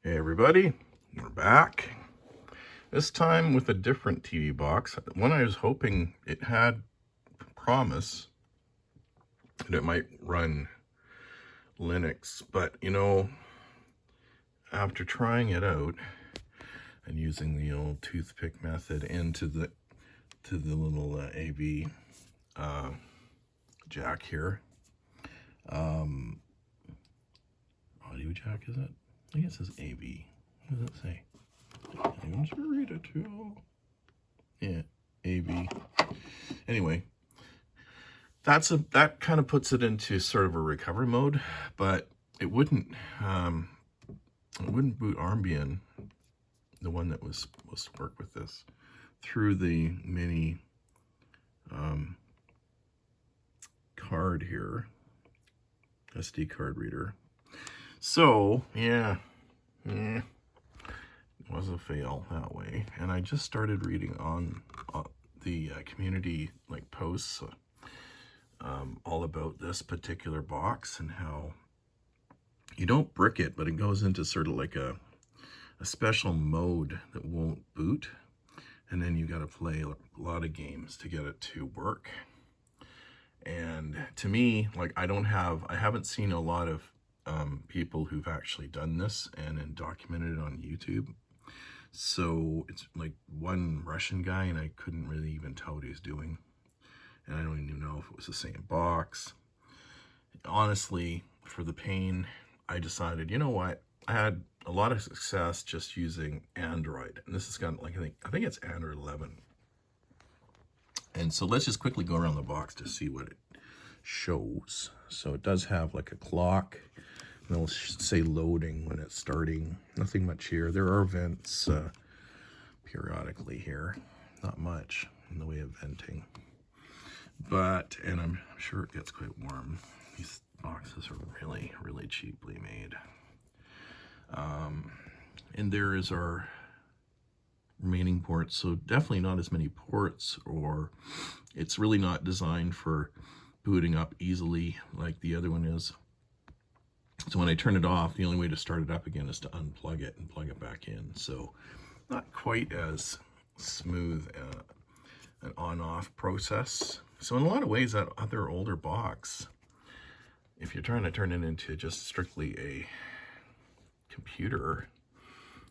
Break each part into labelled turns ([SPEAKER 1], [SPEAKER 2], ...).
[SPEAKER 1] Hey everybody, we're back. This time with a different TV box. One I was hoping it had promise that it might run Linux, but you know, after trying it out and using the old toothpick method into the little AV jack here, audio jack is it? I think it says AV. What does it say? I'm just gonna read it too. Yeah, AV. Anyway, that kind of puts it into sort of a recovery mode, but it wouldn't boot Armbian, the one that was supposed to work with this, through the mini card here, SD card reader. So yeah, it was a fail that way. And I just started reading on the community posts all about this particular box and how you don't brick it, but it goes into sort of like a special mode that won't boot, and then you got to play a lot of games to get it to work. And to me, I haven't seen a lot of people who've actually done this and then documented it on YouTube. So it's like one Russian guy, and I couldn't really even tell what he was doing. And I don't even know if it was the same box. Honestly, for the pain, I decided, you know what? I had a lot of success just using Android. And this has got, I think it's Android 11. And so let's just quickly go around the box to see what it shows. So it does have like a clock. It'll say loading when it's starting. Nothing much here. There are vents periodically here. Not much in the way of venting. But, and I'm sure it gets quite warm. These boxes are really, really cheaply made. And there is our remaining ports. So definitely not as many ports, or it's really not designed for booting up easily like the other one is. So when I turn it off, the only way to start it up again is to unplug it and plug it back in. So not quite as smooth an on-off process. So in a lot of ways, that other older box, if you're trying to turn it into just strictly a computer,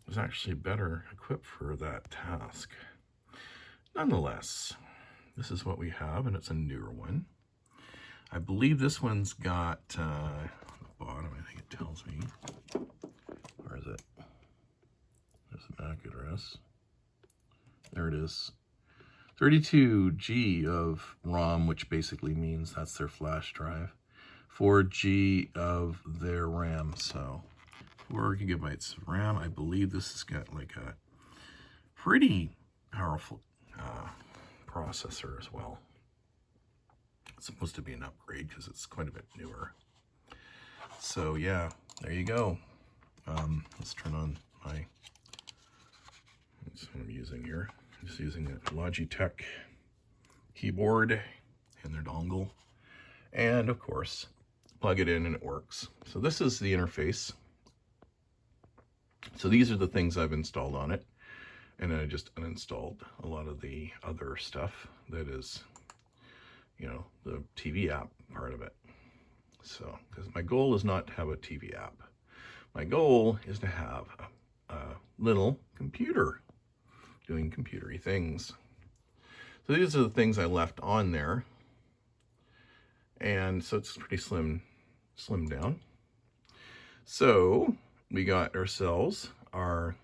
[SPEAKER 1] is actually better equipped for that task. Nonetheless, this is what we have, and it's a newer one. I believe this one's got on the bottom, I think it tells me. Where is it? There's the MAC address. There it is. 32G of ROM, which basically means that's their flash drive. 4G of their RAM, so 4 gigabytes of RAM. I believe this has got like a pretty powerful processor as well. It's supposed to be an upgrade because it's quite a bit newer. So yeah, there you go. Let's turn on that's what I'm using here. I'm just using a Logitech keyboard and their dongle. And of course, plug it in and it works. So this is the interface. So these are the things I've installed on it. And then I just uninstalled a lot of the other stuff that is, you know, the TV app part of it. So, because my goal is not to have a TV app. My goal is to have a little computer doing computery things. So these are the things I left on there. And so it's pretty slim down. So we got ourselves our,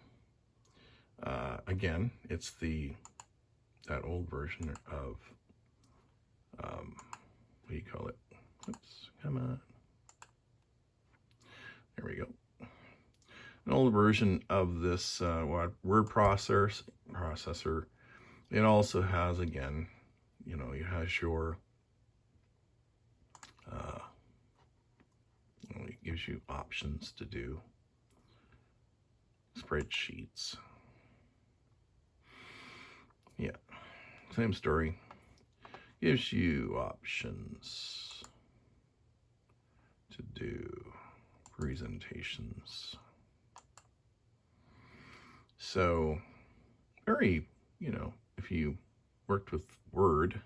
[SPEAKER 1] again, it's that old version of, what do you call it? Oops, come on. There we go. An old version of this word processor. It also has, again, you know, it has your, it gives you options to do spreadsheets. Yeah, same story. Gives you options to do presentations. So very, you know, if you worked with Word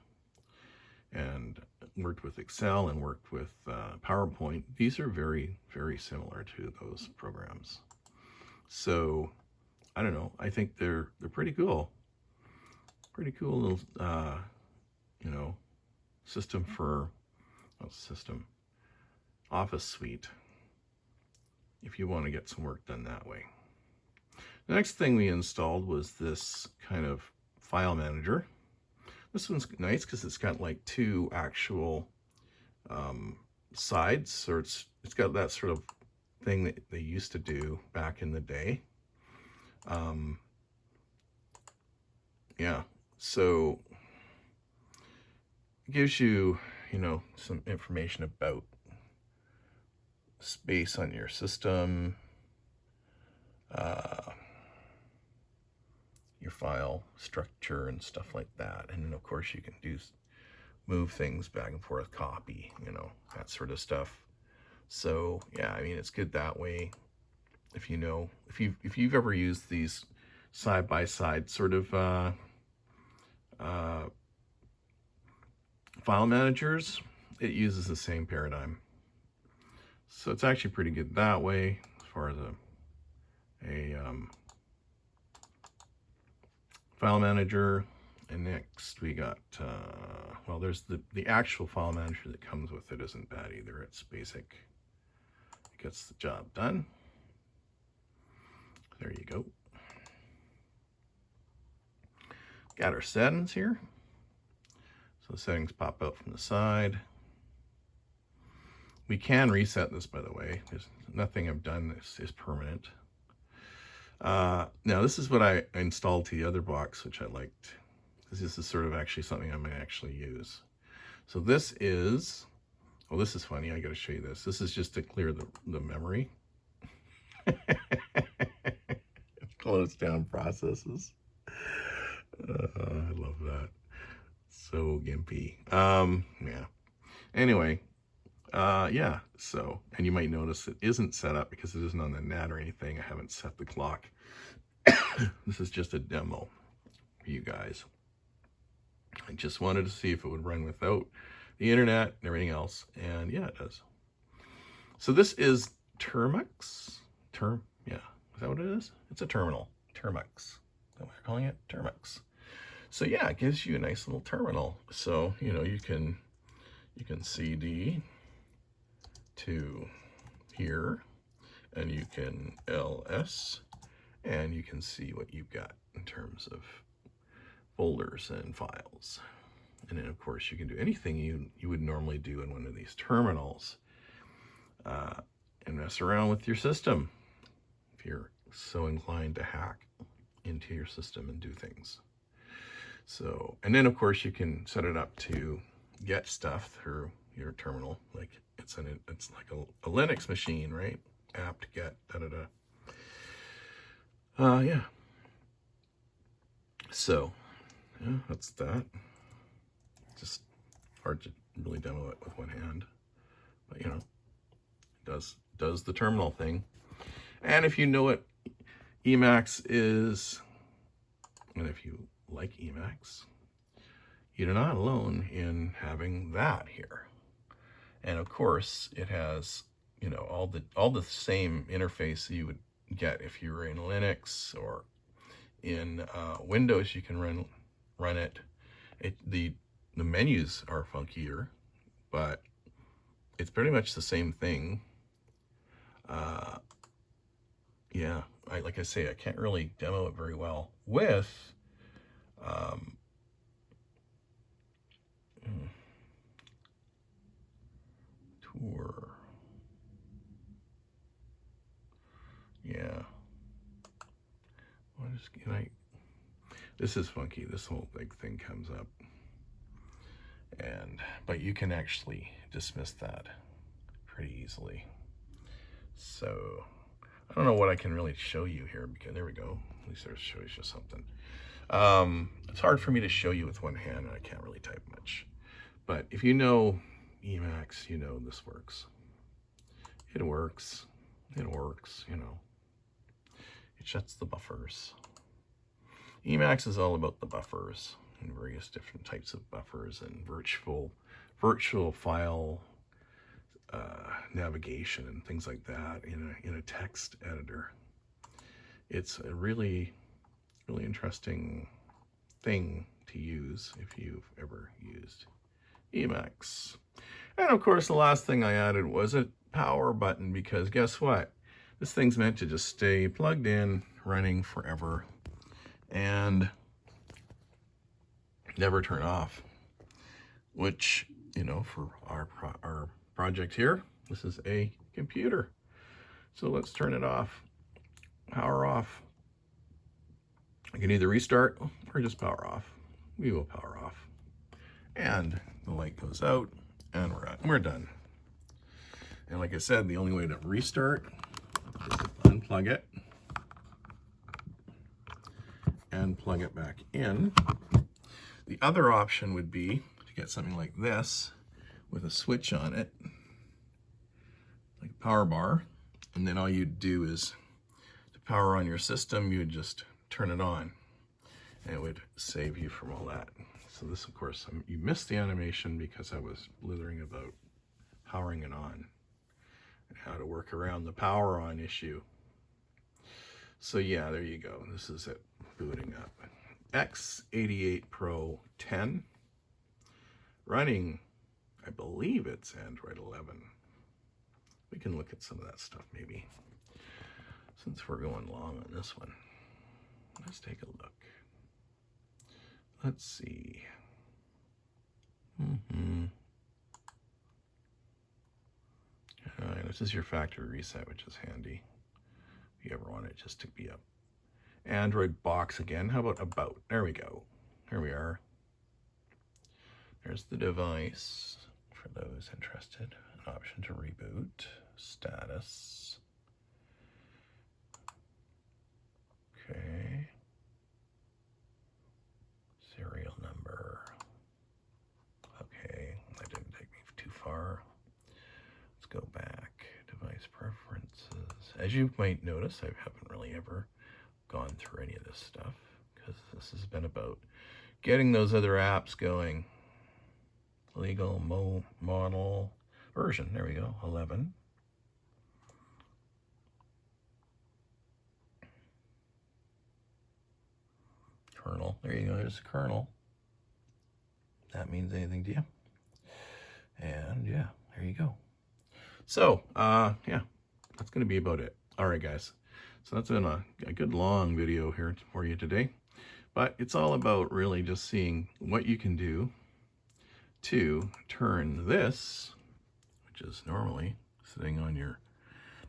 [SPEAKER 1] and worked with Excel and worked with PowerPoint, these are very, very similar to those programs. So I don't know. I think they're pretty cool. Pretty cool little you know, office suite if you want to get some work done that way. The next thing we installed was this kind of file manager. This one's nice because it's got like two actual sides, or it's got that sort of thing that they used to do back in the day. Yeah, so it gives you, you know, some information about space on your system, your file structure and stuff like that. And then of course you can move things back and forth, copy, you know, that sort of stuff. So yeah, I mean, it's good that way. If you know, if you've ever used these side-by-side sort of file managers, it uses the same paradigm. So it's actually pretty good that way as far as a file manager. And next we got, well, there's the actual file manager that comes with it isn't bad either. It's basic. It gets the job done. There you go. Got our settings here. So the settings pop out from the side. We can reset this, by the way. There's nothing I've done that is permanent. Now this is what I installed to the other box, which I liked, because this is sort of actually something I might actually use. So this is, well, this is funny. I got to show you this. This is just to clear the memory. Close down processes. I love that. So gimpy. Yeah. Anyway, yeah. So, and you might notice it isn't set up because it isn't on the net or anything. I haven't set the clock. This is just a demo for you guys. I just wanted to see if it would run without the internet and everything else. And yeah, it does. So this is Termux. Yeah. Is that what it is? It's a terminal. Termux. Is that what you're calling it? Termux. So yeah, it gives you a nice little terminal. So, you know, you can CD to here, and you can LS, and you can see what you've got in terms of folders and files. And then of course you can do anything you would normally do in one of these terminals, and mess around with your system if you're so inclined to hack into your system and do things. So, and then of course you can set it up to get stuff through your terminal, like it's like a Linux machine, right? Apt get yeah. So yeah, that's that. Just hard to really demo it with one hand, but you know, it does the terminal thing. And if you know what Emacs is, and if you like Emacs, you're not alone in having that here. And of course, it has, you know, all the same interface you would get if you were in Linux or in Windows. You can run it. The menus are funkier, but it's pretty much the same thing. Yeah, like I say, I can't really demo it very well with tour. Yeah. This is funky. This whole big thing comes up. But you can actually dismiss that pretty easily. So I don't know what I can really show you here, because there we go. At least there shows you something. It's hard for me to show you with one hand, and I can't really type much. But if you know Emacs, you know this works. It works. It works, you know. It shuts the buffers. Emacs is all about the buffers and various different types of buffers and virtual file navigation and things like that in a text editor. It's a really interesting thing to use if you've ever used Emacs. And of course, the last thing I added was a power button, because guess what? This thing's meant to just stay plugged in, running forever, and never turn off. Which, you know, for our project here, this is a computer. So let's turn it off. Power off. I can either restart or just power off. We will power off. And the light goes out, and we're done. And like I said, the only way to restart is to unplug it and plug it back in. The other option would be to get something like this with a switch on it, like a power bar, and then all you'd do is to power on your system, you would just turn it on, and it would save you from all that. So this, of course, you missed the animation because I was blithering about powering it on and how to work around the power on issue. So yeah, there you go. This is it booting up. X88 Pro 10, running, I believe it's Android 11. We can look at some of that stuff maybe, since we're going long on this one. Let's take a look. Let's see. This is your factory reset, which is handy if you ever want it just to be up. Android box again. How about? There we go. Here we are. There's the device for those interested. An option to reboot. Status. Okay. Serial number. Okay, that didn't take me too far. Let's go back. Device preferences. As you might notice, I haven't really ever gone through any of this stuff, because this has been about getting those other apps going. Legal model version. There we go. 11. Kernel. There you go. There's the kernel. That means anything to you. And yeah, there you go. So, yeah, that's going to be about it. All right, guys. So that's been a good long video here for you today. But it's all about really just seeing what you can do to turn this, which is normally sitting on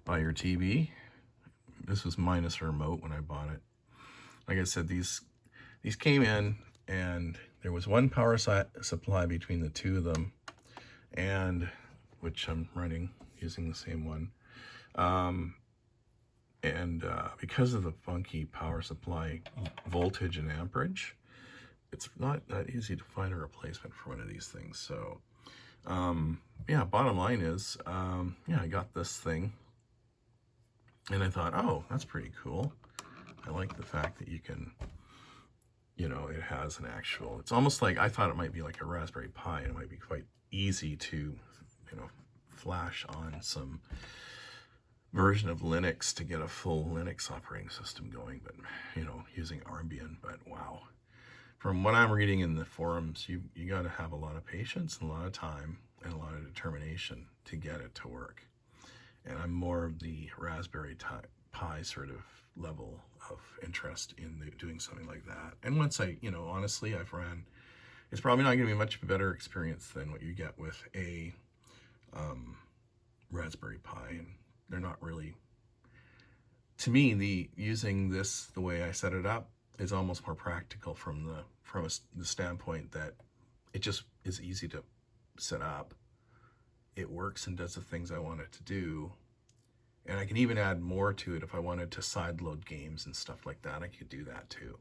[SPEAKER 1] by your TV. This was minus a remote when I bought it. Like I said, these came in, and there was one power supply between the two of them, and which I'm running using the same one. Because of the funky power supply voltage and amperage, it's not that easy to find a replacement for one of these things. So, yeah, bottom line is, yeah, I got this thing, and I thought, oh, that's pretty cool. I like the fact that you can, you know, it has an actual, it's almost like, I thought it might be like a Raspberry Pi, and it might be quite easy to, you know, flash on some version of Linux to get a full Linux operating system going, but, you know, using Armbian. But wow, from what I'm reading in the forums, you got to have a lot of patience and a lot of time and a lot of determination to get it to work. And I'm more of the Raspberry Pi sort of level of interest in doing something like that. And once I, you know, honestly, I've ran, it's probably not going to be much better experience than what you get with a Raspberry Pi. And they're not really, to me, using this the way I set it up is almost more practical from the standpoint that it just is easy to set up. It works and does the things I want it to do. And I can even add more to it if I wanted to sideload games and stuff like that. I could do that too.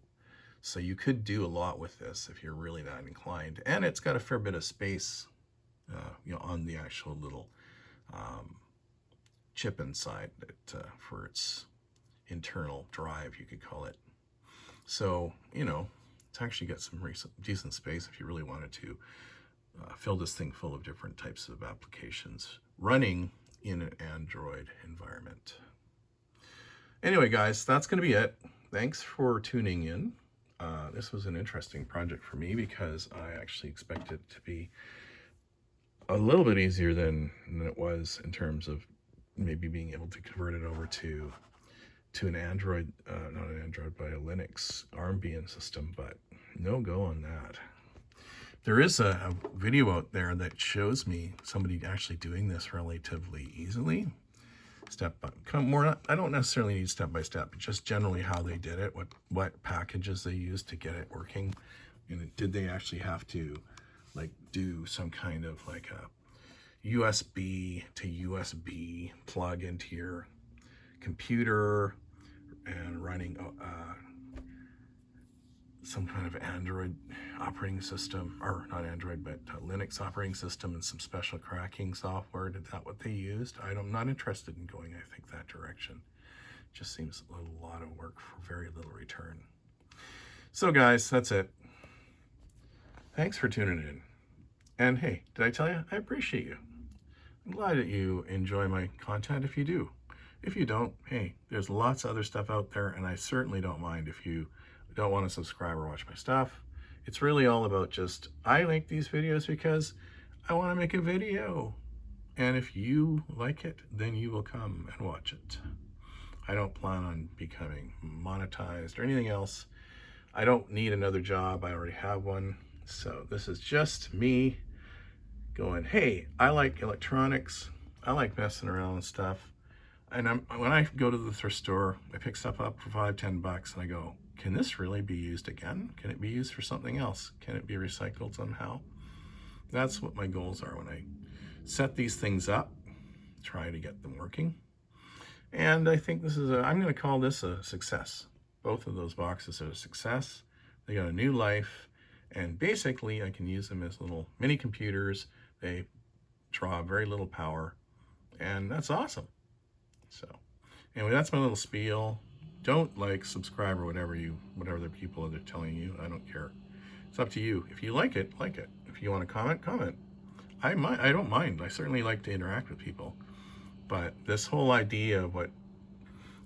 [SPEAKER 1] So you could do a lot with this if you're really that inclined. And it's got a fair bit of space, you know, on the actual little chip inside that, for its internal drive, you could call it. So, you know, it's actually got some decent space if you really wanted to fill this thing full of different types of applications running in an Android environment. Anyway, guys, that's going to be it. Thanks for tuning in. This was an interesting project for me because I actually expected it to be a little bit easier than it was in terms of maybe being able to convert it over to an Android, not an Android, but a Linux Armbian system, but no go on that. There is a video out there that shows me somebody actually doing this relatively easily. I don't necessarily need step by step, but just generally how they did it, what packages they used to get it working. And did they actually have to like do some kind of like a USB to USB plug into your computer and running some kind of Android operating system, or not Android, but Linux operating system and some special cracking software. Did that what they used? I'm not interested in going, I think, that direction. It just seems a lot of work for very little return. So guys, that's it. Thanks for tuning in. And hey, did I tell you? I appreciate you. I'm glad that you enjoy my content if you do. If you don't, hey, there's lots of other stuff out there, and I certainly don't mind if you don't want to subscribe or watch my stuff. It's really all about just, I like these videos because I want to make a video. And if you like it, then you will come and watch it. I don't plan on becoming monetized or anything else. I don't need another job. I already have one. So this is just me going, hey, I like electronics. I like messing around and stuff. And when I go to the thrift store, I pick stuff up for $5-10 and I go, can this really be used again? Can it be used for something else? Can it be recycled somehow? That's what my goals are when I set these things up, try to get them working. And I think this is I'm going to call this a success. Both of those boxes are a success. They got a new life, and basically I can use them as little mini computers. They draw very little power, and that's awesome. So anyway, that's my little spiel. Don't like, subscribe, or whatever the people are telling you. I don't care. It's up to you. If you like it, like it. If you want to comment, comment. I don't mind. I certainly like to interact with people. But this whole idea of what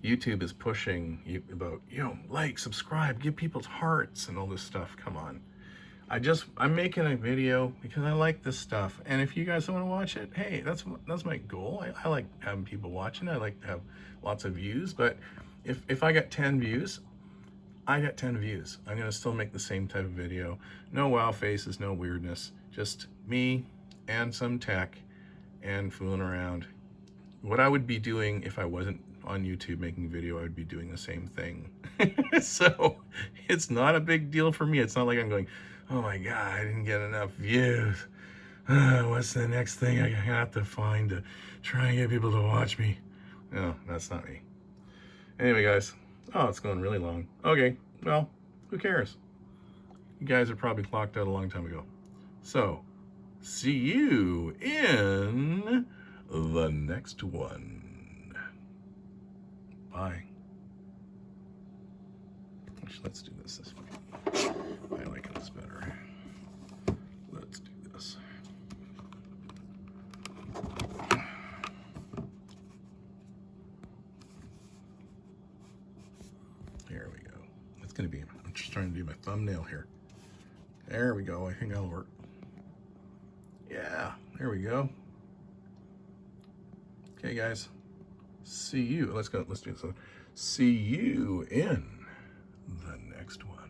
[SPEAKER 1] YouTube is pushing about, like, subscribe, give people hearts and all this stuff. Come on. I'm making a video because I like this stuff. And if you guys want to watch it, hey, that's my goal. I like having people watching. I like to have lots of views. But if I got 10 views, I got 10 views. I'm going to still make the same type of video. No wow faces, no weirdness. Just me and some tech and fooling around. What I would be doing if I wasn't on YouTube making a video, I would be doing the same thing. So it's not a big deal for me. It's not like I'm going, oh my God, I didn't get enough views. What's the next thing I have to find to try and get people to watch me? No, that's not me. Anyway, guys. Oh, it's going really long. Okay, well, who cares? You guys are probably clocked out a long time ago. So, see you in the next one. Bye. Actually, let's do this way. I like this better. Let's do this. Here we go. It's going to be, I'm just trying to do my thumbnail here. There we go. I think that'll work. Yeah, there we go. Okay, guys. See you. Let's go. Let's do this. See you in the next one.